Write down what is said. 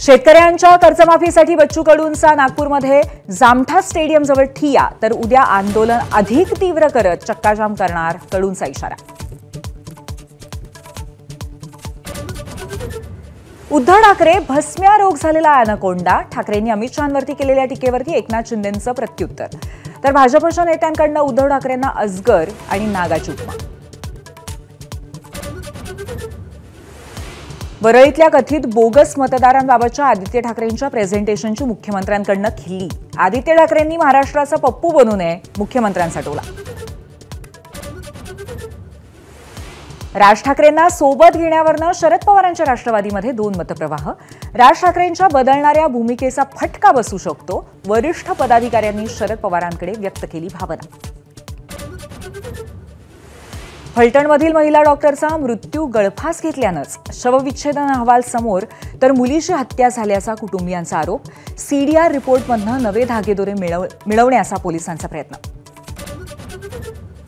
शेतकऱ्यांच्या कर्जमाफीसाठी बच्चू कडूंचा नागपूरमध्ये जामठा स्टेडियम जवळ ठिय्या, तर उद्या आंदोलन अधिक तीव्र करत चक्काजाम करणार कडूंचा इशारा. उद्धव ठाकरे भस्म्यारोग झालेला अॅनाकोंडा. ठाकरेंनी अमित शहांवरती केलेल्या टीकेवरती एकनाथ शिंदेंचं प्रत्युत्तर. तर भाजपच्या नेत्यांकडनं उद्धव ठाकरेंना अजगर आणि नागाची उपमा. वरळीतल्या कथित बोगस मतदारांबाबतच्या आदित्य ठाकरेंच्या प्रेझेंटेशनची मुख्यमंत्र्यांकडनं खिल्ली. आदित्य ठाकरेंनी महाराष्ट्राचा पप्पू बनू नये, मुख्यमंत्र्यांचा टोला. राज ठाकरेंना सोबत घेण्यावरनं शरद पवारांच्या राष्ट्रवादीमध्ये दोन मतप्रवाह. राज ठाकरेंच्या बदलणाऱ्या भूमिकेचा फटका बसू शकतो, वरिष्ठ पदाधिकाऱ्यांनी शरद पवारांकडे व्यक्त केली भावना. फलटणमधील महिला डॉक्टरचा मृत्यू गळफास घेतल्यानंच शवविच्छेदन अहवाल समोर, तर मुलीची हत्या झाल्याचा कुटुंबियांचा आरोप. सीडीआर रिपोर्टमधनं नवे धागेदोरे मिळवण्याचा पोलिसांचा प्रयत्न.